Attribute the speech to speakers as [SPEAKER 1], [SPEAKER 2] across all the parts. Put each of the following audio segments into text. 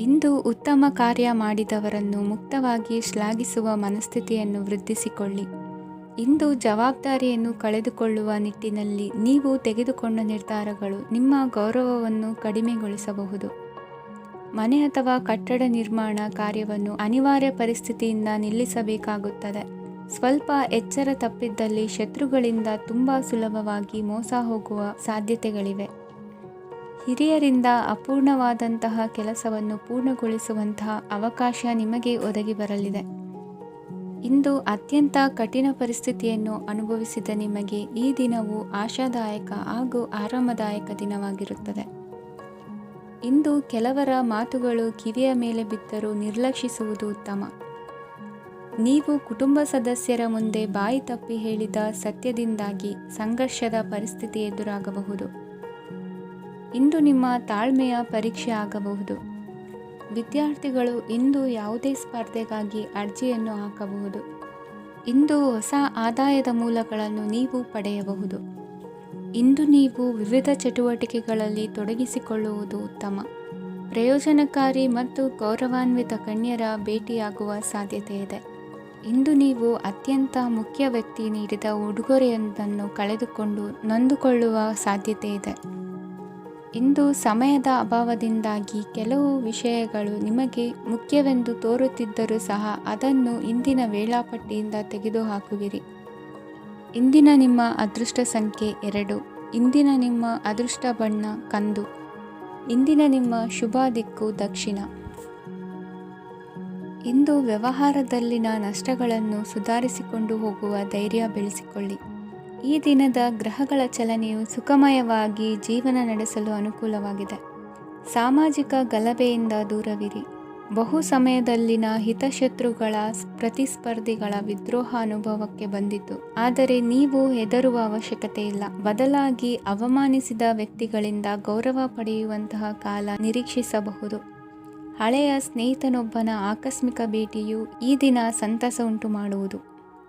[SPEAKER 1] ಇಂದು ಉತ್ತಮ ಕಾರ್ಯ ಮಾಡಿದವರನ್ನು ಮುಕ್ತವಾಗಿ ಶ್ಲಾಘಿಸುವ ಮನಸ್ಥಿತಿಯನ್ನು ವೃದ್ಧಿಸಿಕೊಳ್ಳಿ. ಇಂದು ಜವಾಬ್ದಾರಿಯನ್ನು ಕಳೆದುಕೊಳ್ಳುವ ನಿಟ್ಟಿನಲ್ಲಿ ನೀವು ತೆಗೆದುಕೊಂಡ ನಿರ್ಧಾರಗಳು ನಿಮ್ಮ ಗೌರವವನ್ನು ಕಡಿಮೆಗೊಳಿಸಬಹುದು. ಮನೆ ಅಥವಾ ಕಟ್ಟಡ ನಿರ್ಮಾಣ ಕಾರ್ಯವನ್ನು ಅನಿವಾರ್ಯ ಪರಿಸ್ಥಿತಿಯಿಂದ ನಿಲ್ಲಿಸಬೇಕಾಗುತ್ತದೆ. ಸ್ವಲ್ಪ ಎಚ್ಚರ ತಪ್ಪಿದ್ದಲ್ಲಿ ಶತ್ರುಗಳಿಂದ ತುಂಬ ಸುಲಭವಾಗಿ ಮೋಸ ಹೋಗುವ ಸಾಧ್ಯತೆಗಳಿವೆ. ಹಿರಿಯರಿಂದ ಅಪೂರ್ಣವಾದಂತಹ ಕೆಲಸವನ್ನು ಪೂರ್ಣಗೊಳಿಸುವಂತಹ ಅವಕಾಶ ನಿಮಗೆ ಒದಗಿ ಬರಲಿದೆ. ಇಂದು ಅತ್ಯಂತ ಕಠಿಣ ಪರಿಸ್ಥಿತಿಯನ್ನು ಅನುಭವಿಸಿದ ನಿಮಗೆ ಈ ದಿನವು ಆಶಾದಾಯಕ ಹಾಗೂ ಆರಾಮದಾಯಕ ದಿನವಾಗಿರುತ್ತದೆ. ಇಂದು ಕೆಲವರ ಮಾತುಗಳು ಕಿವಿಯ ಮೇಲೆ ಬಿದ್ದರೂ ನಿರ್ಲಕ್ಷಿಸುವುದು ಉತ್ತಮ. ನೀವು ಕುಟುಂಬ ಸದಸ್ಯರ ಮುಂದೆ ಬಾಯಿ ತಪ್ಪಿ ಹೇಳಿದ ಸತ್ಯದಿಂದಾಗಿ ಸಂಘರ್ಷದ ಪರಿಸ್ಥಿತಿ ಎದುರಾಗಬಹುದು. ಇಂದು ನಿಮ್ಮ ತಾಳ್ಮೆಯ ಪರೀಕ್ಷೆ ಆಗಬಹುದು. ವಿದ್ಯಾರ್ಥಿಗಳು ಇಂದು ಯಾವುದೇ ಸ್ಪರ್ಧೆಗಾಗಿ ಅರ್ಜಿಯನ್ನು ಹಾಕಬಹುದು. ಇಂದು ಹೊಸ ಆದಾಯದ ಮೂಲಗಳನ್ನು ನೀವು ಪಡೆಯಬಹುದು. ಇಂದು ನೀವು ವಿವಿಧ ಚಟುವಟಿಕೆಗಳಲ್ಲಿ ತೊಡಗಿಸಿಕೊಳ್ಳುವುದು ಉತ್ತಮ. ಪ್ರಯೋಜನಕಾರಿ ಮತ್ತು ಗೌರವಾನ್ವಿತ ಗಣ್ಯರ ಭೇಟಿಯಾಗುವ ಸಾಧ್ಯತೆ ಇದೆ. ಇಂದು ನೀವು ಅತ್ಯಂತ ಮುಖ್ಯ ವ್ಯಕ್ತಿ ನೀಡಿದ ಉಡುಗೊರೆಯೊಂದನ್ನು ಕಳೆದುಕೊಂಡು ನೊಂದುಕೊಳ್ಳುವ ಸಾಧ್ಯತೆ ಇದೆ. ಇಂದು ಸಮಯದ ಅಭಾವದಿಂದಾಗಿ ಕೆಲವು ವಿಷಯಗಳು ನಿಮಗೆ ಮುಖ್ಯವೆಂದು ತೋರುತ್ತಿದ್ದರೂ ಸಹ ಅದನ್ನು ಇಂದಿನ ವೇಳಾಪಟ್ಟಿಯಿಂದ ತೆಗೆದುಹಾಕುವಿರಿ. ಇಂದಿನ ನಿಮ್ಮ ಅದೃಷ್ಟ ಸಂಖ್ಯೆ 2. ಇಂದಿನ ನಿಮ್ಮ ಅದೃಷ್ಟ ಬಣ್ಣ ಕಂದು. ಇಂದಿನ ನಿಮ್ಮ ಶುಭ ದಿಕ್ಕು ದಕ್ಷಿಣ. ಇಂದು ವ್ಯವಹಾರದಲ್ಲಿನ ನಷ್ಟಗಳನ್ನು ಸುಧಾರಿಸಿಕೊಂಡು ಹೋಗುವ ಧೈರ್ಯ ಬೆಳೆಸಿಕೊಳ್ಳಿ. ಈ ದಿನದ ಗ್ರಹಗಳ ಚಲನೆಯು ಸುಖಮಯವಾಗಿ ಜೀವನ ನಡೆಸಲು ಅನುಕೂಲವಾಗಿದೆ. ಸಾಮಾಜಿಕ ಗಲಭೆಯಿಂದ ದೂರವಿರಿ. ಬಹು ಸಮಯದಲ್ಲಿನ ಹಿತಶತ್ರುಗಳ ಪ್ರತಿಸ್ಪರ್ಧಿಗಳ ವಿದ್ರೋಹ ಅನುಭವಕ್ಕೆ ಬಂದಿತು. ಆದರೆ ನೀವು ಹೆದರುವ ಅವಶ್ಯಕತೆ ಇಲ್ಲ. ಬದಲಾಗಿ ಅವಮಾನಿಸಿದ ವ್ಯಕ್ತಿಗಳಿಂದ ಗೌರವ ಪಡೆಯುವಂತಹ ಕಾಲ ನಿರೀಕ್ಷಿಸಬಹುದು. ಹಳೆಯ ಸ್ನೇಹಿತನೊಬ್ಬನ ಆಕಸ್ಮಿಕ ಭೇಟಿಯು ಈ ದಿನ ಸಂತಸ ಉಂಟು ಮಾಡುವುದು.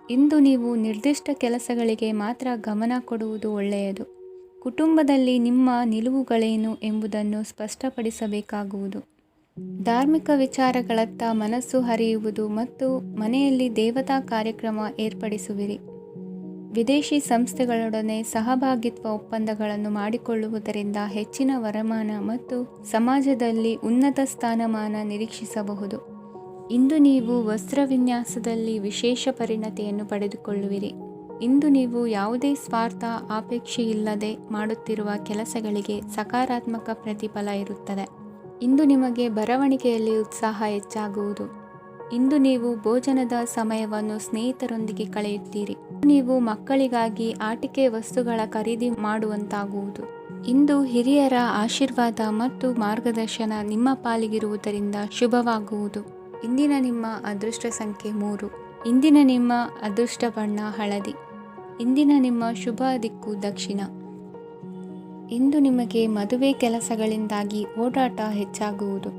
[SPEAKER 1] ಇಂದು ನೀವು ನಿರ್ದಿಷ್ಟ ಕೆಲಸಗಳಿಗೆ ಮಾತ್ರ ಗಮನ ಕೊಡುವುದು ಒಳ್ಳೆಯದು. ಕುಟುಂಬದಲ್ಲಿ ನಿಮ್ಮ ನಿಲುವುಗಳೇನು ಎಂಬುದನ್ನು ಸ್ಪಷ್ಟಪಡಿಸಬೇಕಾಗುವುದು. ಧಾರ್ಮಿಕ ವಿಚಾರಗಳತ್ತ ಮನಸ್ಸು ಹರಿಯುವುದು ಮತ್ತು ಮನೆಯಲ್ಲಿ ದೇವತಾ ಕಾರ್ಯಕ್ರಮ ಏರ್ಪಡಿಸುವಿರಿ. ವಿದೇಶಿ ಸಂಸ್ಥೆಗಳೊಡನೆ ಸಹಭಾಗಿತ್ವ ಒಪ್ಪಂದಗಳನ್ನು ಮಾಡಿಕೊಳ್ಳುವುದರಿಂದ ಹೆಚ್ಚಿನ ವರಮಾನ ಮತ್ತು ಸಮಾಜದಲ್ಲಿ ಉನ್ನತ ಸ್ಥಾನಮಾನ ನಿರೀಕ್ಷಿಸಬಹುದು. ಇಂದು ನೀವು ವಸ್ತ್ರವಿನ್ಯಾಸದಲ್ಲಿ ವಿಶೇಷ ಪರಿಣತಿಯನ್ನು ಪಡೆದುಕೊಳ್ಳುವಿರಿ. ಇಂದು ನೀವು ಯಾವುದೇ ಸ್ವಾರ್ಥ ಅಪೇಕ್ಷೆಯಿಲ್ಲದೆ ಮಾಡುತ್ತಿರುವ ಕೆಲಸಗಳಿಗೆ ಸಕಾರಾತ್ಮಕ ಪ್ರತಿಫಲ ಇರುತ್ತದೆ. ಇಂದು ನಿಮಗೆ ಬರವಣಿಗೆಯಲ್ಲಿ ಉತ್ಸಾಹ ಹೆಚ್ಚಾಗುವುದು. ಇಂದು ನೀವು ಭೋಜನದ ಸಮಯವನ್ನು ಸ್ನೇಹಿತರೊಂದಿಗೆ ಕಳೆಯುತ್ತೀರಿ. ನೀವು ಮಕ್ಕಳಿಗಾಗಿ ಆಟಿಕೆ ವಸ್ತುಗಳ ಖರೀದಿ ಮಾಡುವಂತಾಗುವುದು. ಇಂದು ಹಿರಿಯರ ಆಶೀರ್ವಾದ ಮತ್ತು ಮಾರ್ಗದರ್ಶನ ನಿಮ್ಮ ಪಾಲಿಗಿರುವುದರಿಂದ ಶುಭವಾಗುವುದು. ಇಂದಿನ ನಿಮ್ಮ ಅದೃಷ್ಟ ಸಂಖ್ಯೆ 3. ಇಂದಿನ ನಿಮ್ಮ ಅದೃಷ್ಟ ಬಣ್ಣ ಹಳದಿ. ಇಂದಿನ ನಿಮ್ಮ ಶುಭ ದಿಕ್ಕು ದಕ್ಷಿಣ. ಇಂದು ನಿಮಗೆ ಮದುವೆ ಕೆಲಸಗಳಿಂದಾಗಿ ಓಡಾಟ ಹೆಚ್ಚಾಗುವುದು.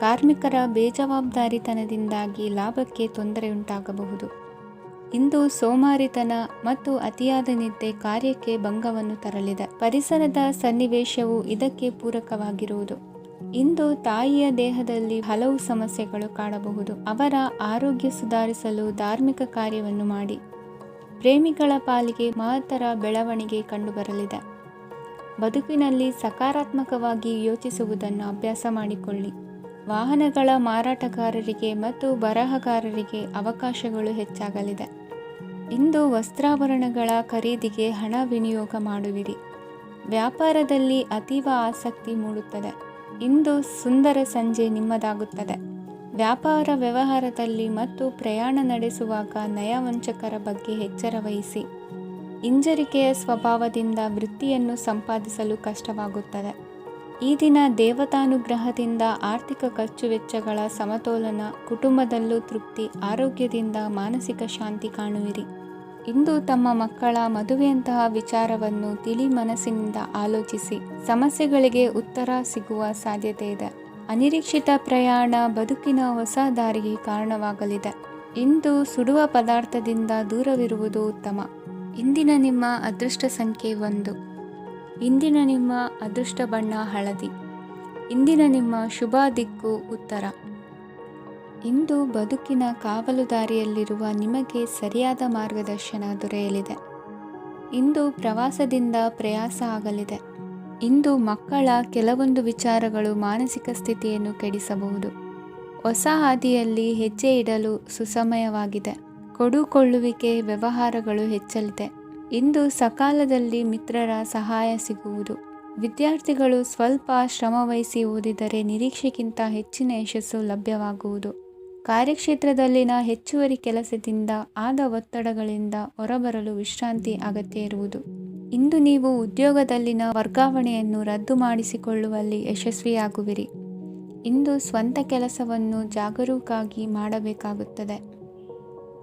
[SPEAKER 1] ಕಾರ್ಮಿಕರ ಬೇಜವಾಬ್ದಾರಿತನದಿಂದಾಗಿ ಲಾಭಕ್ಕೆ ತೊಂದರೆಯುಂಟಾಗಬಹುದು. ಇಂದು ಸೋಮಾರಿತನ ಮತ್ತು ಅತಿಯಾದ ನಿದ್ದೆ ಕಾರ್ಯಕ್ಕೆ ಭಂಗವನ್ನು ತರಲಿದೆ. ಪರಿಸರದ ಸನ್ನಿವೇಶವು ಇದಕ್ಕೆ ಪೂರಕವಾಗಿರುವುದು. ಇಂದು ತಾಯಿಯ ದೇಹದಲ್ಲಿ ಹಲವು ಸಮಸ್ಯೆಗಳು ಕಾಣಬಹುದು. ಅವರ ಆರೋಗ್ಯ ಸುಧಾರಿಸಲು ಧಾರ್ಮಿಕ ಕಾರ್ಯವನ್ನು ಮಾಡಿ. ಪ್ರೇಮಿಗಳ ಪಾಲಿಗೆ ಮಹತ್ತರ ಬೆಳವಣಿಗೆ ಕಂಡುಬರಲಿದೆ. ಬದುಕಿನಲ್ಲಿ ಸಕಾರಾತ್ಮಕವಾಗಿ ಯೋಚಿಸುವುದನ್ನು ಅಭ್ಯಾಸ ಮಾಡಿಕೊಳ್ಳಿ. ವಾಹನಗಳ ಮಾರಾಟಗಾರರಿಗೆ ಮತ್ತು ಬರಹಗಾರರಿಗೆ ಅವಕಾಶಗಳು ಹೆಚ್ಚಾಗಲಿದೆ. ಇಂದು ವಸ್ತ್ರಾಭರಣಗಳ ಖರೀದಿಗೆ ಹಣ ವಿನಿಯೋಗ ಮಾಡುವಿರಿ. ವ್ಯಾಪಾರದಲ್ಲಿ ಅತೀವ ಆಸಕ್ತಿ ಮೂಡುತ್ತದೆ. ಇಂದು ಸುಂದರ ಸಂಜೆ ನಿಮ್ಮದಾಗುತ್ತದೆ. ವ್ಯಾಪಾರ ವ್ಯವಹಾರದಲ್ಲಿ ಮತ್ತು ಪ್ರಯಾಣ ನಡೆಸುವಾಗ ನಯವಂಚಕರ ಬಗ್ಗೆ ಎಚ್ಚರ ವಹಿಸಿ. ಹಿಂಜರಿಕೆಯ ಸ್ವಭಾವದಿಂದ ವೃತ್ತಿಯನ್ನು ಸಂಪಾದಿಸಲು ಕಷ್ಟವಾಗುತ್ತದೆ. ಈ ದಿನ ದೇವತಾನುಗ್ರಹದಿಂದ ಆರ್ಥಿಕ ಖರ್ಚು ವೆಚ್ಚಗಳ ಸಮತೋಲನ, ಕುಟುಂಬದಲ್ಲೂ ತೃಪ್ತಿ, ಆರೋಗ್ಯದಿಂದ ಮಾನಸಿಕ ಶಾಂತಿ ಕಾಣುವಿರಿ. ಇಂದು ತಮ್ಮ ಮಕ್ಕಳ ಮದುವೆಯಂತಹ ವಿಚಾರವನ್ನು ತಿಳಿ ಮನಸ್ಸಿನಿಂದ ಆಲೋಚಿಸಿ. ಸಮಸ್ಯೆಗಳಿಗೆ ಉತ್ತರ ಸಿಗುವ ಸಾಧ್ಯತೆ ಇದೆ. ಅನಿರೀಕ್ಷಿತ ಪ್ರಯಾಣ ಬದುಕಿನ ಹೊಸ ದಾರಿಗೆ ಕಾರಣವಾಗಲಿದೆ. ಇಂದು ಸುಡುವ ಪದಾರ್ಥದಿಂದ ದೂರವಿರುವುದು ಉತ್ತಮ. ಇಂದಿನ ನಿಮ್ಮ ಅದೃಷ್ಟ ಸಂಖ್ಯೆ 1. ಇಂದಿನ ನಿಮ್ಮ ಅದೃಷ್ಟ ಬಣ್ಣ ಹಳದಿ. ಇಂದಿನ ನಿಮ್ಮ ಶುಭ ದಿಕ್ಕು ಉತ್ತರ. ಇಂದು ಬದುಕಿನ ಕಾವಲುದಾರಿಯಲ್ಲಿರುವ ನಿಮಗೆ ಸರಿಯಾದ ಮಾರ್ಗದರ್ಶನ ದೊರೆಯಲಿದೆ. ಇಂದು ಪ್ರವಾಸದಿಂದ ಪ್ರಯಾಸ ಆಗಲಿದೆ. ಇಂದು ಮಕ್ಕಳ ಕೆಲವೊಂದು ವಿಚಾರಗಳು ಮಾನಸಿಕ ಸ್ಥಿತಿಯನ್ನು ಕೆಡಿಸಬಹುದು. ಹೊಸ ಹಾದಿಯಲ್ಲಿ ಹೆಜ್ಜೆ ಇಡಲು ಸುಸಮಯವಾಗಿದೆ. ಕೊಡುಕೊಳ್ಳುವಿಕೆ ವ್ಯವಹಾರಗಳು ಹೆಚ್ಚಲಿದೆ. ಇಂದು ಸಕಾಲದಲ್ಲಿ ಮಿತ್ರರ ಸಹಾಯ ಸಿಗುವುದು. ವಿದ್ಯಾರ್ಥಿಗಳು ಸ್ವಲ್ಪ ಶ್ರಮವಹಿಸಿ ಓದಿದರೆ ನಿರೀಕ್ಷೆಗಿಂತ ಹೆಚ್ಚಿನ ಯಶಸ್ಸು ಲಭ್ಯವಾಗುವುದು. ಕಾರ್ಯಕ್ಷೇತ್ರದಲ್ಲಿನ ಹೆಚ್ಚುವರಿ ಕೆಲಸದಿಂದ ಆದ ಒತ್ತಡಗಳಿಂದ ಹೊರಬರಲು ವಿಶ್ರಾಂತಿ ಅಗತ್ಯ ಇರುವುದು. ಇಂದು ನೀವು ಉದ್ಯೋಗದಲ್ಲಿನ ವರ್ಗಾವಣೆಯನ್ನು ರದ್ದು ಮಾಡಿಸಿಕೊಳ್ಳುವಲ್ಲಿ ಯಶಸ್ವಿಯಾಗುವಿರಿ. ಇಂದು ಸ್ವಂತ ಕೆಲಸವನ್ನು ಜಾಗರೂಕರಾಗಿ ಮಾಡಬೇಕಾಗುತ್ತದೆ.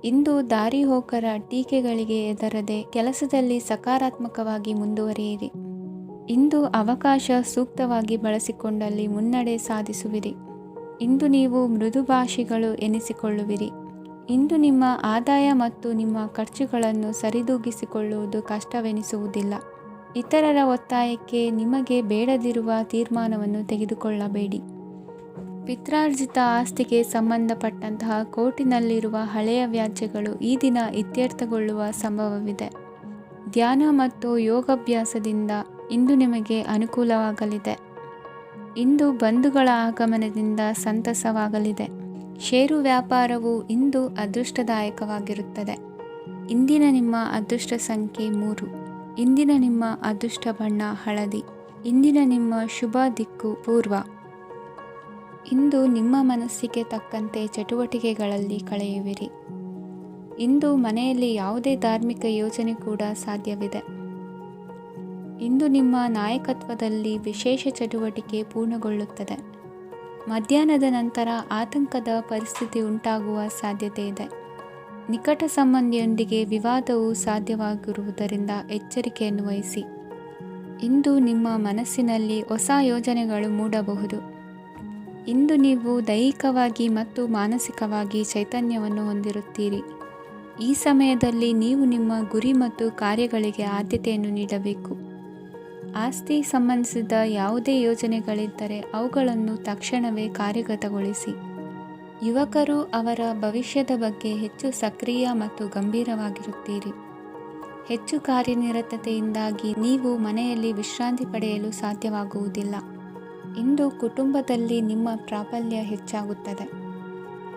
[SPEAKER 1] ಇಂದು ದಾರಿಹೋಕರ ಟೀಕೆಗಳಿಗೆ ಹೆದರದೆ ಕೆಲಸದಲ್ಲಿ ಸಕಾರಾತ್ಮಕವಾಗಿ ಮುಂದುವರಿಯಿರಿ. ಇಂದು ಅವಕಾಶ ಸೂಕ್ತವಾಗಿ ಬಳಸಿಕೊಂಡಲ್ಲಿ ಮುನ್ನಡೆ ಸಾಧಿಸುವಿರಿ. ಇಂದು ನೀವು ಮೃದುಭಾಷಿಗಳು ಎನಿಸಿಕೊಳ್ಳುವಿರಿ. ಇಂದು ನಿಮ್ಮ ಆದಾಯ ಮತ್ತು ನಿಮ್ಮ ಖರ್ಚುಗಳನ್ನು ಸರಿದೂಗಿಸಿಕೊಳ್ಳುವುದು ಕಷ್ಟವೆನಿಸುವುದಿಲ್ಲ. ಇತರರ ಒತ್ತಾಯಕ್ಕೆ ನಿಮಗೆ ಬೇಡದಿರುವ ತೀರ್ಮಾನವನ್ನು ತೆಗೆದುಕೊಳ್ಳಬೇಡಿ. ಪಿತ್ರಾರ್ಜಿತ ಆಸ್ತಿಗೆ ಸಂಬಂಧಪಟ್ಟಂತಹ ಕೋರ್ಟಿನಲ್ಲಿರುವ ಹಳೆಯ ವ್ಯಾಜ್ಯಗಳು ಈ ದಿನ ಇತ್ಯರ್ಥಗೊಳ್ಳುವ ಸಂಭವವಿದೆ. ಧ್ಯಾನ ಮತ್ತು ಯೋಗಾಭ್ಯಾಸದಿಂದ ಇಂದು ನಿಮಗೆ ಅನುಕೂಲವಾಗಲಿದೆ. ಇಂದು ಬಂಧುಗಳ ಆಗಮನದಿಂದ ಸಂತಸವಾಗಲಿದೆ. ಷೇರು ವ್ಯಾಪಾರವು ಇಂದು ಅದೃಷ್ಟದಾಯಕವಾಗಿರುತ್ತದೆ. ಇಂದಿನ ನಿಮ್ಮ ಅದೃಷ್ಟ ಸಂಖ್ಯೆ 3. ಇಂದಿನ ನಿಮ್ಮ ಅದೃಷ್ಟ ಬಣ್ಣ ಹಳದಿ. ಇಂದಿನ ನಿಮ್ಮ ಶುಭ ದಿಕ್ಕು ಪೂರ್ವ. ಇಂದು ನಿಮ್ಮ ಮನಸ್ಸಿಗೆ ತಕ್ಕಂತೆ ಚಟುವಟಿಕೆಗಳಲ್ಲಿ ಕಳೆಯುವಿರಿ. ಇಂದು ಮನೆಯಲ್ಲಿ ಯಾವುದೇ ಧಾರ್ಮಿಕ ಯೋಜನೆ ಕೂಡ ಸಾಧ್ಯವಿದೆ. ಇಂದು ನಿಮ್ಮ ನಾಯಕತ್ವದಲ್ಲಿ ವಿಶೇಷ ಚಟುವಟಿಕೆ ಪೂರ್ಣಗೊಳ್ಳುತ್ತದೆ. ಮಧ್ಯಾಹ್ನದ ನಂತರ ಆತಂಕದ ಪರಿಸ್ಥಿತಿ ಉಂಟಾಗುವ ಸಾಧ್ಯತೆ ಇದೆ. ನಿಕಟ ಸಂಬಂಧಿಯೊಂದಿಗೆ ವಿವಾದವು ಸಾಧ್ಯವಾಗಿರುವುದರಿಂದ ಎಚ್ಚರಿಕೆಯನ್ನು ವಹಿಸಿ. ಇಂದು ನಿಮ್ಮ ಮನಸ್ಸಿನಲ್ಲಿ ಹೊಸ ಯೋಜನೆಗಳು ಮೂಡಬಹುದು. ಇಂದು ನೀವು ದೈಹಿಕವಾಗಿ ಮತ್ತು ಮಾನಸಿಕವಾಗಿ ಚೈತನ್ಯವನ್ನು ಹೊಂದಿರುತ್ತೀರಿ. ಈ ಸಮಯದಲ್ಲಿ ನೀವು ನಿಮ್ಮ ಗುರಿ ಮತ್ತು ಕಾರ್ಯಗಳಿಗೆ ಆದ್ಯತೆಯನ್ನು ನೀಡಬೇಕು. ಆಸ್ತಿ ಸಂಬಂಧಿಸಿದ ಯಾವುದೇ ಯೋಜನೆಗಳಿದ್ದರೆ ಅವುಗಳನ್ನು ತಕ್ಷಣವೇ ಕಾರ್ಯಗತಗೊಳಿಸಿ. ಯುವಕರು ಅವರ ಭವಿಷ್ಯದ ಬಗ್ಗೆ ಹೆಚ್ಚು ಸಕ್ರಿಯ ಮತ್ತು ಗಂಭೀರವಾಗಿರುತ್ತೀರಿ. ಹೆಚ್ಚು ಕಾರ್ಯನಿರತತೆಯಿಂದಾಗಿ ನೀವು ಮನೆಯಲ್ಲಿ ವಿಶ್ರಾಂತಿ ಪಡೆಯಲು ಸಾಧ್ಯವಾಗುವುದಿಲ್ಲ. ಇಂದು ಕುಟುಂಬದಲ್ಲಿ ನಿಮ್ಮ ಪ್ರಾಬಲ್ಯ ಹೆಚ್ಚಾಗುತ್ತದೆ.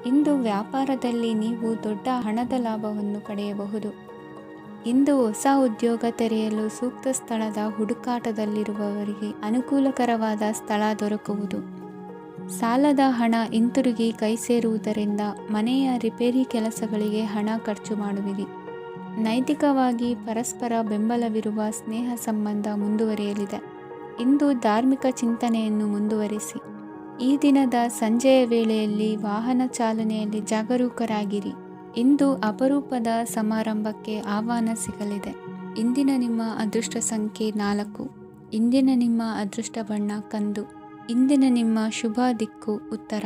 [SPEAKER 1] ಇಂದು ವ್ಯಾಪಾರದಲ್ಲಿ ನೀವು ದೊಡ್ಡ ಹಣದ ಲಾಭವನ್ನು ಪಡೆಯಬಹುದು. ಇಂದು ಹೊಸ ಉದ್ಯೋಗ ತೆರೆಯಲು ಸೂಕ್ತ ಸ್ಥಳದ ಹುಡುಕಾಟದಲ್ಲಿರುವವರಿಗೆ ಅನುಕೂಲಕರವಾದ ಸ್ಥಳ ದೊರಕುವುದು. ಸಾಲದ ಹಣ ಹಿಂತಿರುಗಿ ಕೈ ಸೇರುವುದರಿಂದ ಮನೆಯ ರಿಪೇರಿ ಕೆಲಸಗಳಿಗೆ ಹಣ ಖರ್ಚು ಮಾಡುವಿರಿ. ನೈತಿಕವಾಗಿ ಪರಸ್ಪರ ಬೆಂಬಲವಿರುವ ಸ್ನೇಹ ಸಂಬಂಧ ಮುಂದುವರಿಯಲಿದೆ. ಇಂದು ಧಾರ್ಮಿಕ ಚಿಂತನೆಯನ್ನು ಮುಂದುವರಿಸಿ. ಈ ದಿನದ ಸಂಜೆಯ ವೇಳೆಯಲ್ಲಿ ವಾಹನ ಚಾಲನೆಯಲ್ಲಿ ಜಾಗರೂಕರಾಗಿರಿ. ಇಂದು ಅಪರೂಪದ ಸಮಾರಂಭಕ್ಕೆ ಆಹ್ವಾನ ಸಿಗಲಿದೆ. ಇಂದಿನ ನಿಮ್ಮ ಅದೃಷ್ಟ ಸಂಖ್ಯೆ 4. ಇಂದಿನ ನಿಮ್ಮ ಅದೃಷ್ಟ ಬಣ್ಣ ಕಂದು. ಇಂದಿನ ನಿಮ್ಮ ಶುಭ ದಿಕ್ಕು ಉತ್ತರ.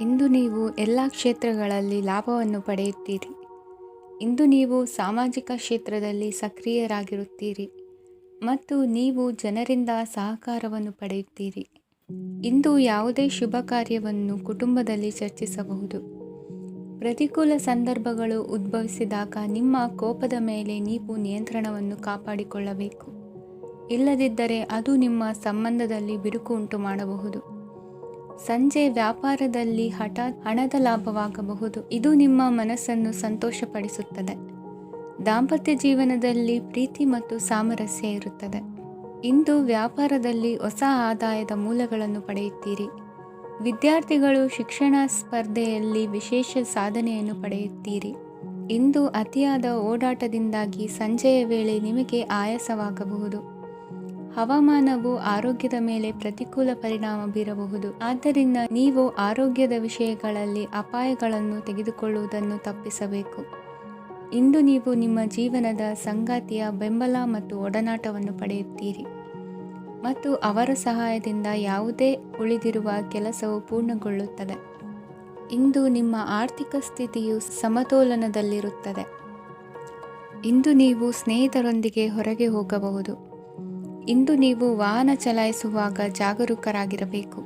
[SPEAKER 1] ಇಂದು ನೀವು ಎಲ್ಲ ಕ್ಷೇತ್ರಗಳಲ್ಲಿ ಲಾಭವನ್ನು ಪಡೆಯುತ್ತೀರಿ. ಇಂದು ನೀವು ಸಾಮಾಜಿಕ ಕ್ಷೇತ್ರದಲ್ಲಿ ಸಕ್ರಿಯರಾಗಿರುತ್ತೀರಿ ಮತ್ತು ನೀವು ಜನರಿಂದ ಸಹಕಾರವನ್ನು ಪಡೆಯುತ್ತೀರಿ. ಇಂದು ಯಾವುದೇ ಶುಭ ಕಾರ್ಯವನ್ನು ಕುಟುಂಬದಲ್ಲಿ ಚರ್ಚಿಸಬಹುದು. ಪ್ರತಿಕೂಲ ಸಂದರ್ಭಗಳು ಉದ್ಭವಿಸಿದಾಗ ನಿಮ್ಮ ಕೋಪದ ಮೇಲೆ ನೀವು ನಿಯಂತ್ರಣವನ್ನು ಕಾಪಾಡಿಕೊಳ್ಳಬೇಕು. ಇಲ್ಲದಿದ್ದರೆ ಅದು ನಿಮ್ಮ ಸಂಬಂಧದಲ್ಲಿ ಬಿರುಕು ಉಂಟು ಮಾಡಬಹುದು. ಸಂಜೆ ವ್ಯಾಪಾರದಲ್ಲಿ ಹಠಾತ್ ಹಣದ ಲಾಭವಾಗಬಹುದು. ಇದು ನಿಮ್ಮ ಮನಸ್ಸನ್ನು ಸಂತೋಷಪಡಿಸುತ್ತದೆ. ದಾಂಪತ್ಯ ಜೀವನದಲ್ಲಿ ಪ್ರೀತಿ ಮತ್ತು ಸಾಮರಸ್ಯ ಇರುತ್ತದೆ. ಇಂದು ವ್ಯಾಪಾರದಲ್ಲಿ ಹೊಸ ಆದಾಯದ ಮೂಲಗಳನ್ನು ಪಡೆಯುತ್ತೀರಿ. ವಿದ್ಯಾರ್ಥಿಗಳು ಶಿಕ್ಷಣ ಸ್ಪರ್ಧೆಯಲ್ಲಿ ವಿಶೇಷ ಸಾಧನೆಯನ್ನು ಪಡೆಯುತ್ತೀರಿ. ಇಂದು ಅತಿಯಾದ ಓಡಾಟದಿಂದಾಗಿ ಸಂಜೆಯ ವೇಳೆ ನಿಮಗೆ ಆಯಾಸವಾಗಬಹುದು. ಹವಾಮಾನವು ಆರೋಗ್ಯದ ಮೇಲೆ ಪ್ರತಿಕೂಲ ಪರಿಣಾಮ ಬೀರಬಹುದು. ಆದ್ದರಿಂದ ನೀವು ಆರೋಗ್ಯದ ವಿಷಯಗಳಲ್ಲಿ ಅಪಾಯಗಳನ್ನು ತೆಗೆದುಕೊಳ್ಳುವುದನ್ನು ತಪ್ಪಿಸಬೇಕು. ಇಂದು ನೀವು ನಿಮ್ಮ ಜೀವನದ ಸಂಗಾತಿಯ ಬೆಂಬಲ ಮತ್ತು ಒಡನಾಟವನ್ನು ಪಡೆಯುತ್ತೀರಿ ಮತ್ತು ಅವರ ಸಹಾಯದಿಂದ ಯಾವುದೇ ಉಳಿದಿರುವ ಕೆಲಸವು ಪೂರ್ಣಗೊಳ್ಳುತ್ತದೆ. ಇಂದು ನಿಮ್ಮ ಆರ್ಥಿಕ ಸ್ಥಿತಿಯು ಸಮತೋಲನದಲ್ಲಿರುತ್ತದೆ. ಇಂದು ನೀವು ಸ್ನೇಹಿತರೊಂದಿಗೆ ಹೊರಗೆ ಹೋಗಬಹುದು. ಇಂದು ನೀವು ವಾಹನ ಚಲಾಯಿಸುವಾಗ ಜಾಗರೂಕರಾಗಿರಬೇಕು.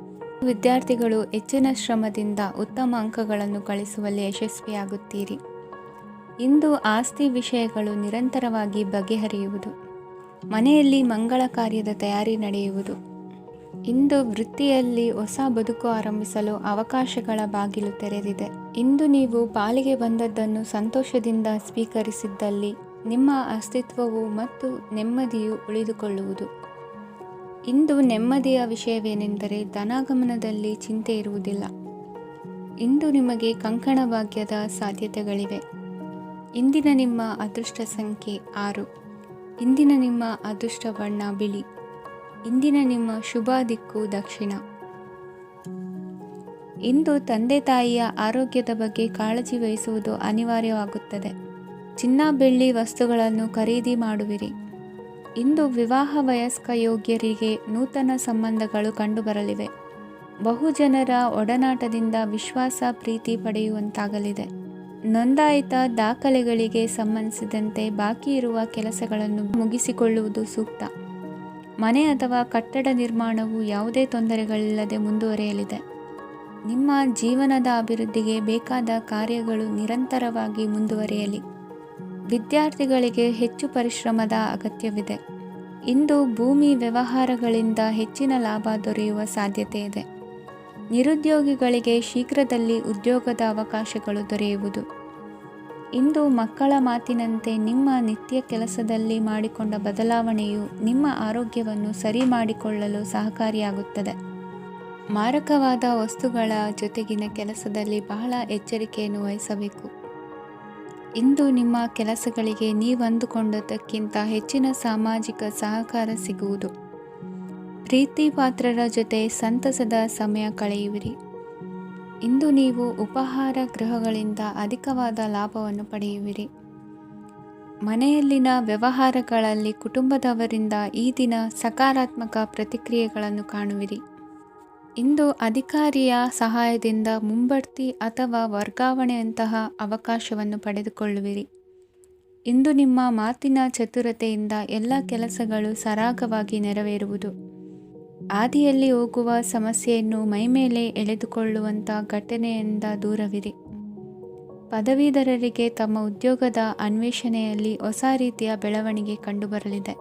[SPEAKER 1] ವಿದ್ಯಾರ್ಥಿಗಳು ಹೆಚ್ಚಿನ ಶ್ರಮದಿಂದ ಉತ್ತಮ ಅಂಕಗಳನ್ನು ಗಳಿಸುವಲ್ಲಿ ಯಶಸ್ವಿಯಾಗುತ್ತೀರಿ. ಇಂದು ಆಸ್ತಿ ವಿಷಯಗಳು ನಿರಂತರವಾಗಿ ಬಗೆಹರಿಯುವುದು. ಮನೆಯಲ್ಲಿ ಮಂಗಳ ಕಾರ್ಯದ ತಯಾರಿ ನಡೆಯುವುದು. ಇಂದು ವೃತ್ತಿಯಲ್ಲಿ ಹೊಸ ಬದುಕು ಆರಂಭಿಸಲು ಅವಕಾಶಗಳ ಬಾಗಿಲು ತೆರೆದಿದೆ. ಇಂದು ನೀವು ಪಾಲಿಗೆ ಬಂದದ್ದನ್ನು ಸಂತೋಷದಿಂದ ಸ್ವೀಕರಿಸಿದ್ದಲ್ಲಿ ನಿಮ್ಮ ಅಸ್ತಿತ್ವವು ಮತ್ತು ನೆಮ್ಮದಿಯು ಉಳಿದುಕೊಳ್ಳುವುದು. ಇಂದು ನೆಮ್ಮದಿಯ ವಿಷಯವೇನೆಂದರೆ ಧನಾಗಮನದಲ್ಲಿ ಚಿಂತೆ ಇರುವುದಿಲ್ಲ. ಇಂದು ನಿಮಗೆ ಕಂಕಣ ಭಾಗ್ಯದ ಸಾಧ್ಯತೆಗಳಿವೆ. ಇಂದಿನ ನಿಮ್ಮ ಅದೃಷ್ಟ ಸಂಖ್ಯೆ 6. ಇಂದಿನ ನಿಮ್ಮ ಅದೃಷ್ಟ ಬಣ್ಣ ಬಿಳಿ. ಇಂದಿನ ನಿಮ್ಮ ಶುಭ ದಿಕ್ಕು ದಕ್ಷಿಣ. ಇಂದು ತಂದೆ ತಾಯಿಯ ಆರೋಗ್ಯದ ಬಗ್ಗೆ ಕಾಳಜಿ ವಹಿಸುವುದು ಅನಿವಾರ್ಯವಾಗುತ್ತದೆ. ಚಿನ್ನ ಬೆಳ್ಳಿ ವಸ್ತುಗಳನ್ನು ಖರೀದಿ ಮಾಡುವಿರಿ. ಇಂದು ವಿವಾಹ ವಯಸ್ಕ ಯೋಗ್ಯರಿಗೆ ನೂತನ ಸಂಬಂಧಗಳು ಕಂಡುಬರಲಿವೆ. ಬಹುಜನರ ಒಡನಾಟದಿಂದ ವಿಶ್ವಾಸ ಪ್ರೀತಿ ಪಡೆಯುವಂತಾಗಲಿದೆ. ನೋಂದಾಯಿತ ದಾಖಲೆಗಳಿಗೆ ಸಂಬಂಧಿಸಿದಂತೆ ಬಾಕಿ ಇರುವ ಕೆಲಸಗಳನ್ನು ಮುಗಿಸಿಕೊಳ್ಳುವುದು ಸೂಕ್ತ. ಮನೆ ಅಥವಾ ಕಟ್ಟಡ ನಿರ್ಮಾಣವು ಯಾವುದೇ ತೊಂದರೆಗಳಿಲ್ಲದೆ ಮುಂದುವರಿಯಲಿದೆ. ನಿಮ್ಮ ಜೀವನದ ಅಭಿವೃದ್ಧಿಗೆ ಬೇಕಾದ ಕಾರ್ಯಗಳು ನಿರಂತರವಾಗಿ ಮುಂದುವರಿಯಲಿ. ವಿದ್ಯಾರ್ಥಿಗಳಿಗೆ ಹೆಚ್ಚು ಪರಿಶ್ರಮದ ಅಗತ್ಯವಿದೆ. ಇಂದು ಭೂಮಿ ವ್ಯವಹಾರಗಳಿಂದ ಹೆಚ್ಚಿನ ಲಾಭ ದೊರೆಯುವ ಸಾಧ್ಯತೆ ಇದೆ. ನಿರುದ್ಯೋಗಿಗಳಿಗೆ ಶೀಘ್ರದಲ್ಲಿ ಉದ್ಯೋಗದ ಅವಕಾಶಗಳು ದೊರೆಯುವುದು. ಇಂದು ಮಕ್ಕಳ ಮಾತಿನಂತೆ ನಿಮ್ಮ ನಿತ್ಯ ಕೆಲಸದಲ್ಲಿ ಮಾಡಿಕೊಂಡ ಬದಲಾವಣೆಯು ನಿಮ್ಮ ಆರೋಗ್ಯವನ್ನು ಸರಿ ಮಾಡಿಕೊಳ್ಳಲು ಸಹಕಾರಿಯಾಗುತ್ತದೆ. ಮಾರಕವಾದ ವಸ್ತುಗಳ ಜೊತೆಗಿನ ಕೆಲಸದಲ್ಲಿ ಬಹಳ ಎಚ್ಚರಿಕೆಯನ್ನು ವಹಿಸಬೇಕು. ಇಂದು ನಿಮ್ಮ ಕೆಲಸಗಳಿಗೆ ನೀವಂದುಕೊಂಡದ್ದಕ್ಕಿಂತ ಹೆಚ್ಚಿನ ಸಾಮಾಜಿಕ ಸಹಕಾರ ಸಿಗುವುದು. ಪ್ರೀತಿ ಪಾತ್ರರ ಜೊತೆ ಸಂತಸದ ಸಮಯ ಕಳೆಯುವಿರಿ. ಇಂದು ನೀವು ಉಪಹಾರ ಗೃಹಗಳಿಂದ ಅಧಿಕವಾದ ಲಾಭವನ್ನು ಪಡೆಯುವಿರಿ. ಮನೆಯಲ್ಲಿನ ವ್ಯವಹಾರಗಳಲ್ಲಿ ಕುಟುಂಬದವರಿಂದ ಈ ದಿನ ಸಕಾರಾತ್ಮಕ ಪ್ರತಿಕ್ರಿಯೆಗಳನ್ನು ಕಾಣುವಿರಿ. ಇಂದು ಅಧಿಕಾರಿಯ ಸಹಾಯದಿಂದ ಮುಂಬಡ್ತಿ ಅಥವಾ ವರ್ಗಾವಣೆಯಂತಹ ಅವಕಾಶವನ್ನು ಪಡೆದುಕೊಳ್ಳುವಿರಿ. ಇಂದು ನಿಮ್ಮ ಮಾತಿನ ಚತುರತೆಯಿಂದ ಎಲ್ಲ ಕೆಲಸಗಳು ಸರಾಗವಾಗಿ ನೆರವೇರುವುದು. ಹಾದಿಯಲ್ಲಿ ಹೋಗುವ ಸಮಸ್ಯೆಯನ್ನು ಮೈಮೇಲೆ ಎಳೆದುಕೊಳ್ಳುವಂಥ ಘಟನೆಯಿಂದ ದೂರವಿರಿ. ಪದವೀಧರರಿಗೆ ತಮ್ಮ ಉದ್ಯೋಗದ ಅನ್ವೇಷಣೆಯಲ್ಲಿ ಹೊಸ ರೀತಿಯ ಬೆಳವಣಿಗೆ ಕಂಡುಬರಲಿದೆ.